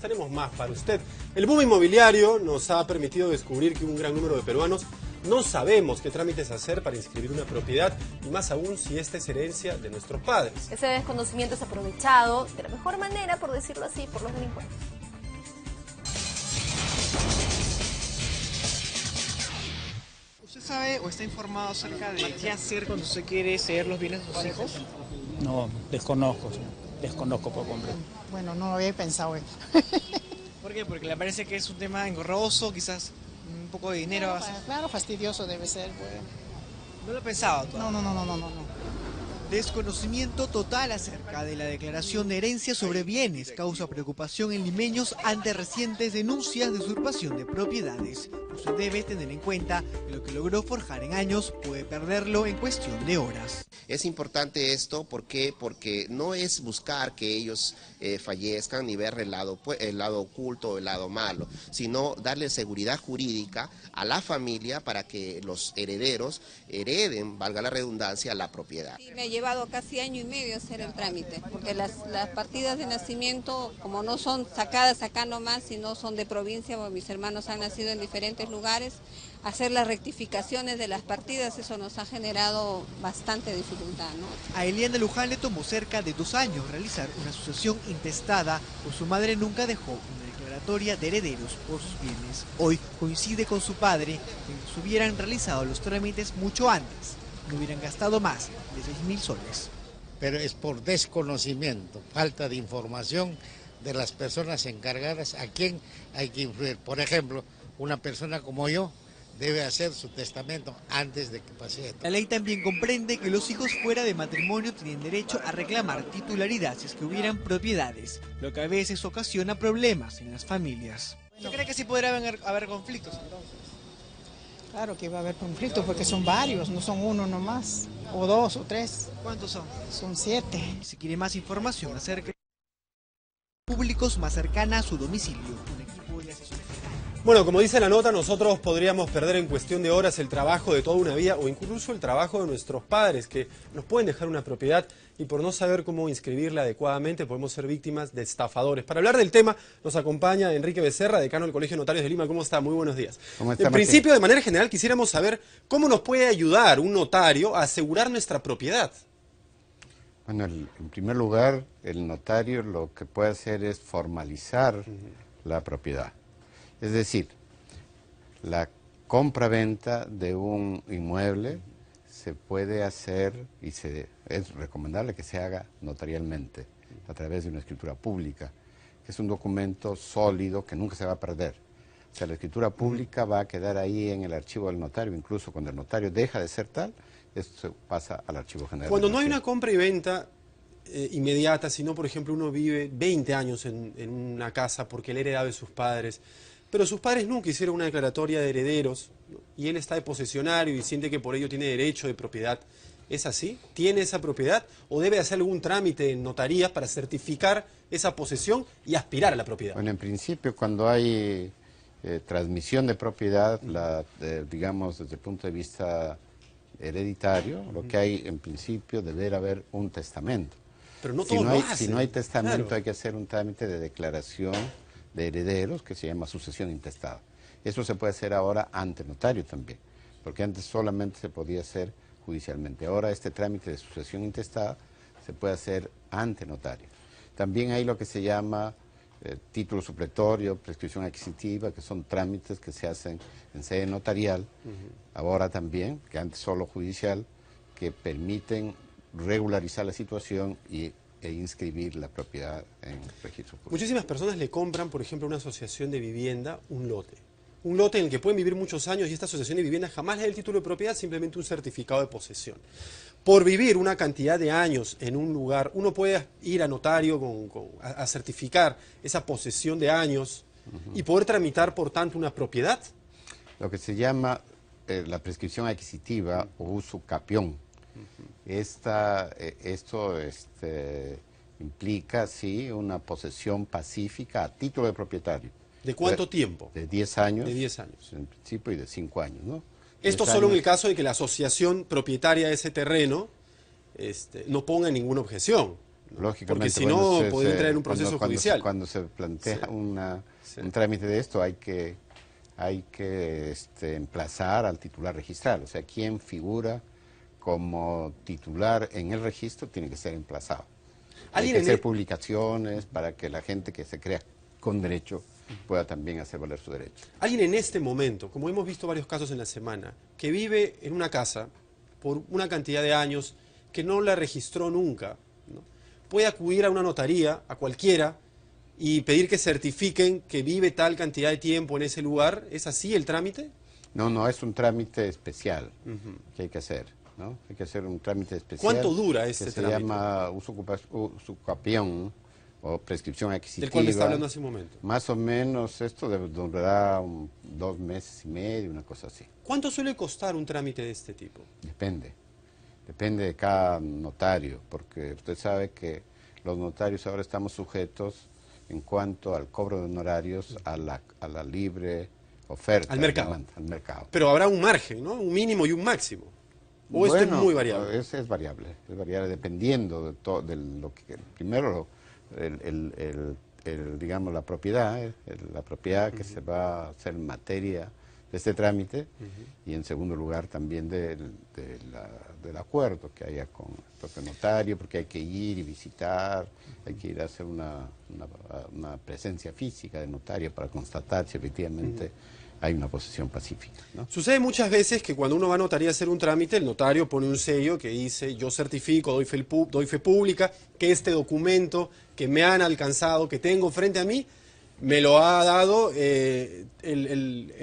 tenemos más para usted. El boom inmobiliario nos ha permitido descubrir que un gran número de peruanos no sabemos qué trámites hacer para inscribir una propiedad, y más aún si esta es herencia de nuestros padres. Ese desconocimiento es aprovechado de la mejor manera, por decirlo así, por los delincuentes. ¿Usted sabe o está informado acerca de qué hacer cuando usted quiere ceder los bienes de sus hijos? No, desconozco por completo. Bueno, no había pensado eso. ¿Por qué? Porque le parece que es un tema engorroso, quizás un poco de dinero. Claro, fastidioso debe ser. Pues. ¿No lo he pensado todavía? No. Desconocimiento total acerca de la declaración de herencia sobre bienes causa preocupación en limeños ante recientes denuncias de usurpación de propiedades. Usted debe tener en cuenta que lo que logró forjar en años puede perderlo en cuestión de horas. Es importante esto porque no es buscar que ellos fallezcan ni ver el lado oculto o el lado malo, sino darle seguridad jurídica a la familia para que los herederos hereden, valga la redundancia, la propiedad. Sí, me ha llevado casi año y medio hacer el trámite, porque las partidas de nacimiento, como no son sacadas acá nomás, sino son de provincia, porque mis hermanos han nacido en diferentes lugares, hacer las rectificaciones de las partidas, eso nos ha generado bastante dificultad, ¿no? A Eliana Luján le tomó cerca de 2 años realizar una sucesión intestada, pues su madre nunca dejó una declaratoria de herederos por sus bienes. Hoy coincide con su padre que se hubieran realizado los trámites mucho antes, no hubieran gastado más de 6.000 soles. Pero es por desconocimiento, falta de información de las personas encargadas a quien hay que influir. Por ejemplo, una persona como yo debe hacer su testamento antes de que pase esto. La ley también comprende que los hijos fuera de matrimonio tienen derecho a reclamar titularidad si es que hubieran propiedades, lo que a veces ocasiona problemas en las familias. ¿Usted cree que sí podría haber conflictos entonces? Claro que va a haber conflictos porque son varios, no son uno nomás, o 2 o 3. ¿Cuántos son? Son 7. Si quiere más información acerca de públicos más cercana a su domicilio, un equipo de asesoría. Bueno, como dice la nota, nosotros podríamos perder en cuestión de horas el trabajo de toda una vida o incluso el trabajo de nuestros padres, que nos pueden dejar una propiedad y por no saber cómo inscribirla adecuadamente podemos ser víctimas de estafadores. Para hablar del tema nos acompaña Enrique Becerra, decano del Colegio de Notarios de Lima. ¿Cómo está? Muy buenos días. ¿Cómo está, en principio, de manera general, quisiéramos saber cómo nos puede ayudar un notario a asegurar nuestra propiedad. Bueno, en primer lugar, el notario lo que puede hacer es formalizar la propiedad. Es decir, la compra-venta de un inmueble se puede hacer y es recomendable que se haga notarialmente a través de una escritura pública, que es un documento sólido que nunca se va a perder. O sea, la escritura pública va a quedar ahí en el archivo del notario, incluso cuando el notario deja de ser tal, esto pasa al archivo general. Cuando no hay una compra y venta inmediata, sino por ejemplo uno vive 20 años en una casa porque él heredaba de sus padres, pero sus padres nunca hicieron una declaratoria de herederos, ¿no? Y él está de posesionario y siente que por ello tiene derecho de propiedad. ¿Es así? ¿Tiene esa propiedad? ¿O debe hacer algún trámite en notarías para certificar esa posesión y aspirar a la propiedad? Bueno, en principio, cuando hay transmisión de propiedad, digamos desde el punto de vista hereditario, lo que hay en principio deberá haber un testamento. Pero no todos lo hacen. Si no hay testamento, claro, hay que hacer un trámite de declaración de herederos que se llama sucesión intestada. Eso se puede hacer ahora ante notario también, porque antes solamente se podía hacer judicialmente. Ahora este trámite de sucesión intestada se puede hacer ante notario. También hay lo que se llama título supletorio, prescripción adquisitiva, que son trámites que se hacen en sede notarial, ahora también, que antes solo judicial, que permiten regularizar la situación e inscribir la propiedad en registro público. Muchísimas personas le compran, por ejemplo, a una asociación de vivienda un lote. Un lote en el que pueden vivir muchos años y esta asociación de vivienda jamás le da el título de propiedad, simplemente un certificado de posesión. Por vivir una cantidad de años en un lugar, uno puede ir a notario a certificar esa posesión de años y poder tramitar, por tanto, una propiedad. Lo que se llama la prescripción adquisitiva o uso capión. Esto implica, sí, una posesión pacífica a título de propietario. ¿De cuánto tiempo? De 10 años. De 10 años. En principio, y de 5 años, ¿no? Esto solo en el caso de que la asociación propietaria de ese terreno no ponga ninguna objeción. Lógicamente, porque si no, podría entrar en un cuando- proceso cuando judicial. Cuando se plantea Sí. un trámite de esto, hay que emplazar al titular registral. O sea, quien figura como titular en el registro tiene que ser emplazado. Hay ¿Alguien que en hacer el- publicaciones para que la gente que se crea con derecho pueda también hacer valer su derecho. Alguien en este momento, como hemos visto varios casos en la semana, que vive en una casa por una cantidad de años que no la registró nunca, ¿no? Puede acudir a una notaría, a cualquiera, y pedir que certifiquen que vive tal cantidad de tiempo en ese lugar. ¿Es así el trámite? No, es un trámite especial que hay que hacer, ¿no? Hay que hacer un trámite especial. ¿Cuánto dura este que trámite? se llama usucapión o prescripción adquisitiva. Del cual me está hablando hace un momento. Más o menos esto durará 2 meses y medio, una cosa así. ¿Cuánto suele costar un trámite de este tipo? Depende de cada notario, porque usted sabe que los notarios ahora estamos sujetos en cuanto al cobro de honorarios a la libre oferta. Al mercado. Al mercado. Pero habrá un margen, ¿no? Un mínimo y un máximo. ¿O esto es muy variable? Es variable dependiendo de lo que... Primero, digamos, la propiedad que se va a hacer en materia de este trámite, y en segundo lugar también del acuerdo que haya con el propio notario, porque hay que ir y visitar, hay que ir a hacer una presencia física del notario para constatar si efectivamente hay una posesión pacífica, ¿no? Sucede muchas veces que cuando uno va a notaría a hacer un trámite, el notario pone un sello que dice: yo certifico, doy fe pública, que este documento que me han alcanzado, que tengo frente a mí, me lo ha dado el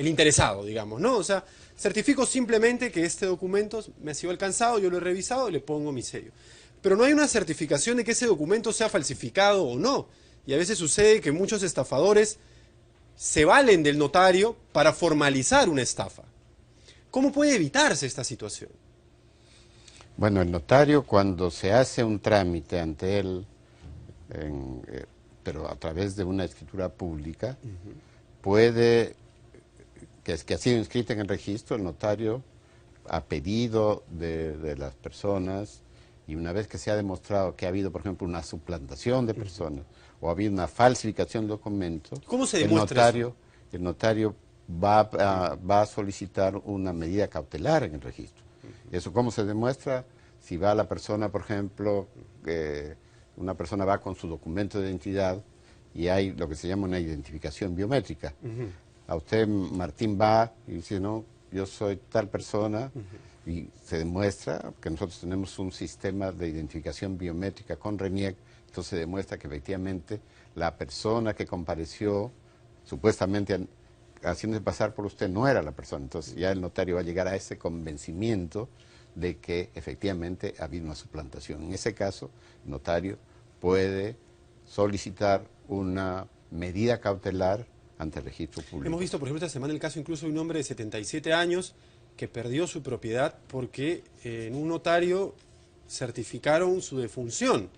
interesado, digamos, ¿no? O sea, certifico simplemente que este documento me ha sido alcanzado, yo lo he revisado y le pongo mi sello. Pero no hay una certificación de que ese documento sea falsificado o no. Y a veces sucede que muchos estafadores se valen del notario para formalizar una estafa. ¿Cómo puede evitarse esta situación? Bueno, el notario, cuando se hace un trámite ante él, pero a través de una escritura pública, puede, que ha sido inscrita en el registro, el notario, a pedido de las personas, y una vez que se ha demostrado que ha habido, por ejemplo, una suplantación de personas, o ha habido una falsificación de documentos, ¿cómo se demuestra eso? El notario va a solicitar una medida cautelar en el registro. ¿Eso cómo se demuestra? Si va la persona, por ejemplo, una persona va con su documento de identidad y hay lo que se llama una identificación biométrica. A usted, Martín, va y dice: no, yo soy tal persona, y se demuestra que nosotros tenemos un sistema de identificación biométrica con RENIEC. Entonces se demuestra que efectivamente la persona que compareció, supuestamente haciéndose pasar por usted, no era la persona. Entonces ya el notario va a llegar a ese convencimiento de que efectivamente ha habido una suplantación. En ese caso, el notario puede solicitar una medida cautelar ante el registro público. Hemos visto, por ejemplo, esta semana el caso incluso de un hombre de 77 años que perdió su propiedad porque en un notario certificaron su defunción.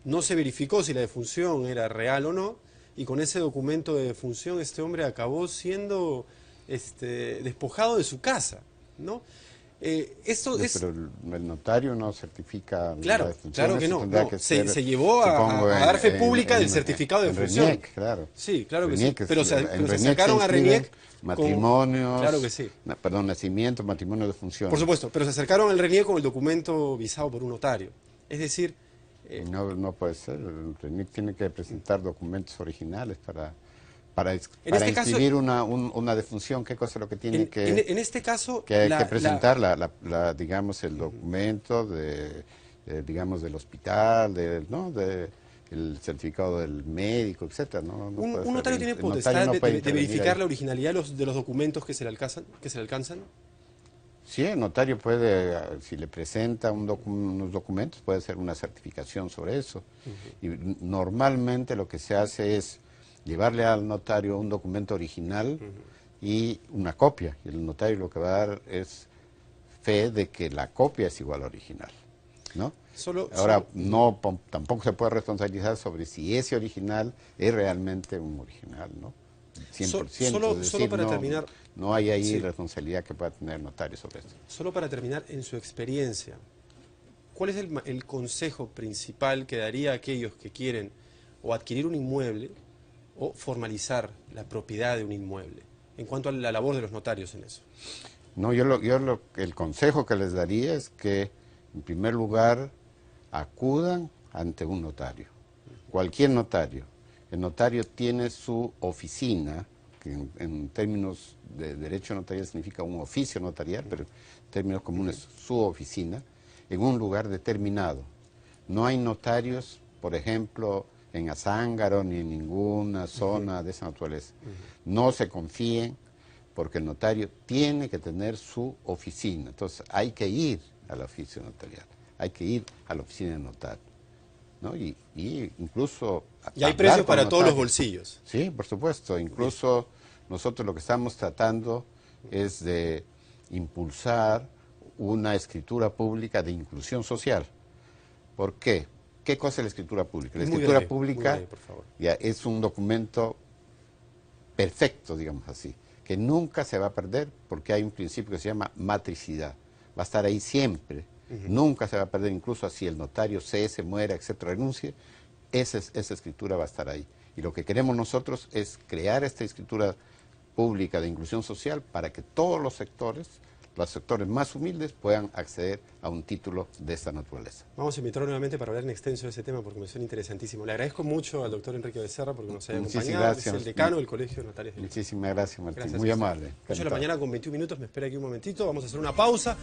No se verificó si la defunción era real o no, y con ese documento de defunción este hombre acabó siendo despojado de su casa, ¿no? Pero el notario no certifica la Claro, defunción. claro que Eso no. tendrá No, que se ser, llevó a supongo, dar fe en- pública del en- certificado de en defunción. RENIEC, claro. Sí, claro que sí. RENIEC, Pero se RENIEC acercaron se a inscriben RENIEC matrimonios, Claro que sí. nacimiento, matrimonio de función. Por supuesto, pero se acercaron al RENIEC con el documento visado por un notario. Es decir, No puede ser. El RENIEC tiene que presentar documentos originales para este caso, inscribir una defunción. ¿Qué cosa es lo que tiene en este caso, que presentar? Digamos, el documento digamos, del hospital, el certificado del médico, etcétera. un notario tiene potestad de verificar la originalidad de los documentos que se le alcanzan. Sí, el notario puede, si le presenta unos documentos, puede hacer una certificación sobre eso. Y normalmente lo que se hace es llevarle al notario un documento original y una copia. Y el notario lo que va a dar es fe de que la copia es igual al original, ¿no? Ahora, tampoco se puede responsabilizar sobre si ese original es realmente un original, ¿no? 100%. Solo para terminar. No hay ahí responsabilidad que pueda tener el notario sobre esto. Solo para terminar, en su experiencia, ¿cuál es el consejo principal que daría a aquellos que quieren o adquirir un inmueble o formalizar la propiedad de un inmueble, en cuanto a la labor de los notarios en eso? No, el consejo que les daría es que, en primer lugar, acudan ante un notario, cualquier notario. El notario tiene su oficina, que en términos de derecho notarial significa un oficio notarial, pero en términos comunes su oficina, en un lugar determinado. No hay notarios, por ejemplo, en Azángaro ni en ninguna zona de esa naturaleza. No se confíen, porque el notario tiene que tener su oficina. Entonces hay que ir al oficio notarial, hay que ir a la oficina del notario, ¿no? Y incluso... Y hay precios para todos los bolsillos. Sí, por supuesto. Incluso nosotros lo que estamos tratando es de impulsar una escritura pública de inclusión social. ¿Por qué? ¿Qué cosa es la escritura pública? La escritura pública ya es un documento perfecto, digamos así, que nunca se va a perder porque hay un principio que se llama matricidad. Va a estar ahí siempre, nunca se va a perder, incluso si el notario cese, muera, etcétera, renuncie, esa escritura va a estar ahí. Y lo que queremos nosotros es crear esta escritura pública de inclusión social para que todos los sectores más humildes puedan acceder a un título de esta naturaleza. Vamos a invitarlo nuevamente para hablar en extenso de ese tema porque me suena interesantísimo. Le agradezco mucho al doctor Enrique Becerra porque nos haya acompañado. Gracias. Es el decano del Colegio de Notarios. Muchísimas gracias, Martín. Gracias, muy amable. 8 de la mañana con 21 minutos, me espera aquí un momentito, vamos a hacer una pausa.